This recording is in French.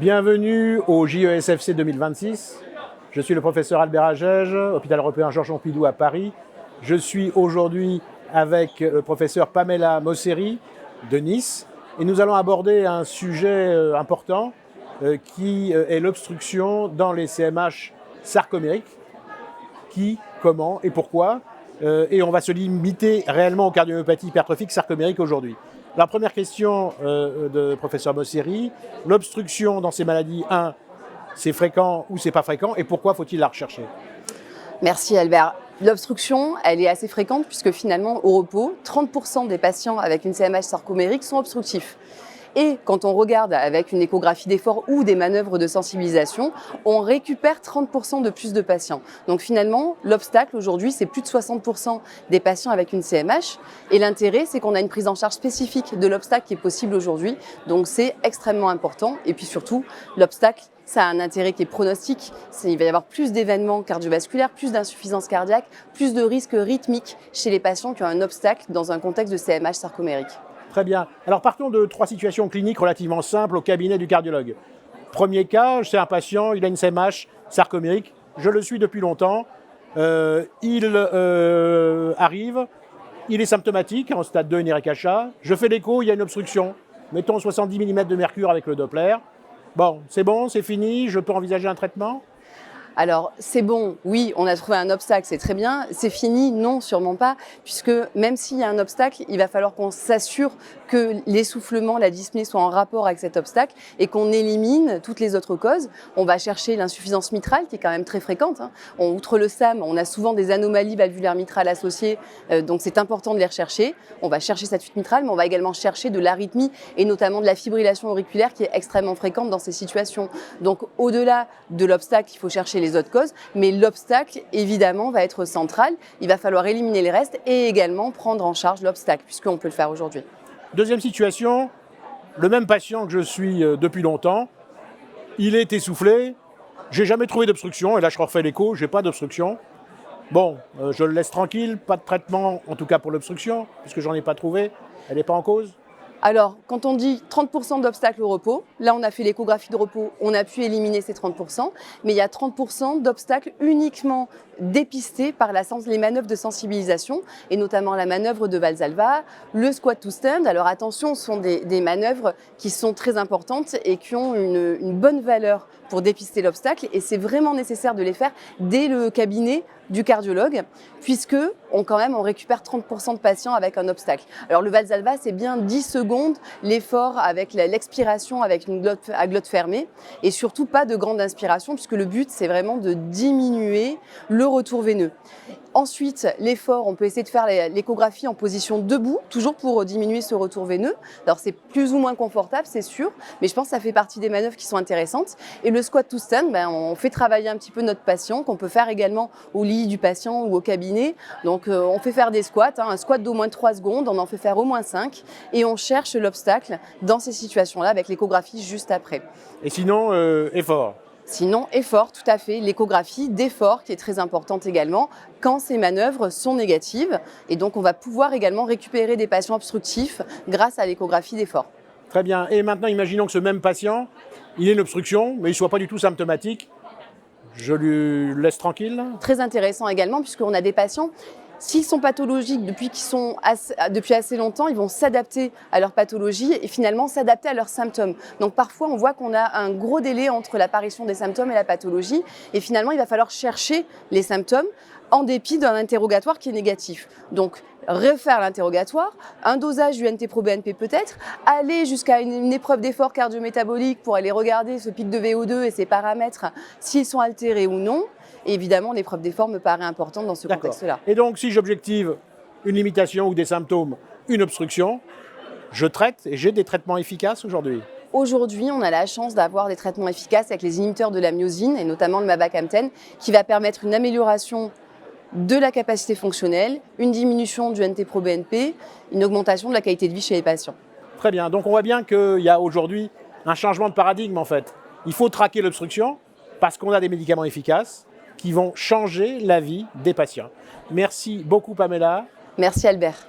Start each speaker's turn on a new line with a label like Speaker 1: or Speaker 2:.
Speaker 1: Bienvenue au JESFC 2026. Je suis le professeur Albert Agege, hôpital européen Georges Pompidou à Paris. Je suis aujourd'hui avec le professeur Pamela Mosseri de Nice et nous allons aborder un sujet important qui est l'obstruction dans les CMH sarcomériques. Qui, comment et pourquoi. Et on va se limiter réellement aux cardiomyopathies hypertrophiques sarcomériques aujourd'hui. La première question de professeur Mosseri, l'obstruction dans ces maladies, c'est fréquent ou c'est pas fréquent et pourquoi faut-il la rechercher?
Speaker 2: Merci Albert. L'obstruction, elle est assez fréquente puisque finalement au repos, 30% des patients avec une CMH sarcomérique sont obstructifs. Et quand on regarde avec une échographie d'effort ou des manœuvres de sensibilisation, on récupère 30% de plus de patients. Donc finalement, l'obstacle aujourd'hui, c'est plus de 60% des patients avec une CMH. Et l'intérêt, c'est qu'on a une prise en charge spécifique de l'obstacle qui est possible aujourd'hui. Donc c'est extrêmement important. Et puis surtout, l'obstacle, ça a un intérêt qui est pronostique. Il va y avoir plus d'événements cardiovasculaires, plus d'insuffisance cardiaque, plus de risques rythmiques chez les patients qui ont un obstacle dans un contexte de CMH sarcomérique.
Speaker 1: Très bien. Alors partons de 3 situations cliniques relativement simples au cabinet du cardiologue. Premier cas, c'est un patient, il a une CMH sarcomérique, je le suis depuis longtemps, il arrive, il est symptomatique, en stade 2 NYHA, je fais l'écho, il y a une obstruction, mettons 70 mm de mercure avec le Doppler. Bon, c'est fini, je peux envisager un traitement ?
Speaker 2: Alors, c'est bon, oui, on a trouvé un obstacle, c'est très bien. C'est fini, non, sûrement pas, puisque même s'il y a un obstacle, il va falloir qu'on s'assure que l'essoufflement, la dyspnée soient en rapport avec cet obstacle et qu'on élimine toutes les autres causes. On va chercher l'insuffisance mitrale, qui est quand même très fréquente. Outre le SAM, on a souvent des anomalies valvulaires mitrales associées, donc c'est important de les rechercher. On va chercher cette fuite mitrale, mais on va également chercher de l'arythmie et notamment de la fibrillation auriculaire qui est extrêmement fréquente dans ces situations. Donc, au-delà de l'obstacle, il faut chercher les autres causes, mais l'obstacle, évidemment, va être central. Il va falloir éliminer les restes et également prendre en charge l'obstacle, puisqu'on peut le faire aujourd'hui.
Speaker 1: Deuxième situation, le même patient que je suis depuis longtemps, il est essoufflé, j'ai jamais trouvé d'obstruction, et là je refais l'écho, j'ai pas d'obstruction. Bon, je le laisse tranquille, pas de traitement, en tout cas pour l'obstruction, puisque j'en ai pas trouvé, elle n'est pas en cause.
Speaker 2: Alors, quand on dit 30% d'obstacles au repos, là on a fait l'échographie de repos, on a pu éliminer ces 30%, mais il y a 30% d'obstacles uniquement dépistés par les manœuvres de sensibilisation, et notamment la manœuvre de Valsalva, le squat to stand. Alors attention, ce sont des manœuvres qui sont très importantes et qui ont une bonne valeur pour dépister l'obstacle, et c'est vraiment nécessaire de les faire dès le cabinet du cardiologue, puisque on récupère 30% de patients avec un obstacle. Alors le Valsalva, c'est bien 10 secondes, l'effort avec l'expiration avec une glotte à glotte fermée, et surtout pas de grande inspiration, puisque le but, c'est vraiment de diminuer le retour veineux. Ensuite, l'effort, on peut essayer de faire l'échographie en position debout, toujours pour diminuer ce retour veineux. Alors c'est plus ou moins confortable, c'est sûr, mais je pense que ça fait partie des manœuvres qui sont intéressantes. Et le squat to stand, on fait travailler un petit peu notre patient, qu'on peut faire également au lit du patient ou au cabinet. Donc on fait faire des squats, un squat d'au moins 3 secondes, on en fait faire au moins 5, et on cherche l'obstacle dans ces situations-là avec l'échographie juste après.
Speaker 1: Et sinon, effort.
Speaker 2: Sinon, effort, tout à fait, l'échographie d'effort qui est très importante également quand ces manœuvres sont négatives. Et donc, on va pouvoir également récupérer des patients obstructifs grâce à l'échographie d'effort.
Speaker 1: Très bien. Et maintenant, imaginons que ce même patient, il ait une obstruction, mais il ne soit pas du tout symptomatique. Je lui laisse tranquille.
Speaker 2: Très intéressant également, puisqu'on a des patients, s'ils sont pathologiques depuis assez longtemps, ils vont s'adapter à leur pathologie et finalement s'adapter à leurs symptômes. Donc parfois, on voit qu'on a un gros délai entre l'apparition des symptômes et la pathologie. Et finalement, il va falloir chercher les symptômes en dépit d'un interrogatoire qui est négatif. Donc, refaire l'interrogatoire, un dosage du NT-proBNP peut-être, aller jusqu'à une épreuve d'effort cardio-métabolique pour aller regarder ce pic de VO2 et ses paramètres, s'ils sont altérés ou non. Et évidemment, l'épreuve d'effort me paraît importante dans ce contexte-là.
Speaker 1: Et donc, si j'objective une limitation ou des symptômes, une obstruction, je traite et j'ai des traitements efficaces aujourd'hui.
Speaker 2: Aujourd'hui, on a la chance d'avoir des traitements efficaces avec les inhibiteurs de la myosine et notamment le mavacamten qui va permettre une amélioration de la capacité fonctionnelle, une diminution du NT-proBNP, une augmentation de la qualité de vie chez les patients.
Speaker 1: Très bien. Donc on voit bien qu'il y a aujourd'hui un changement de paradigme en fait. Il faut traquer l'obstruction parce qu'on a des médicaments efficaces qui vont changer la vie des patients. Merci beaucoup Pamela.
Speaker 2: Merci Albert.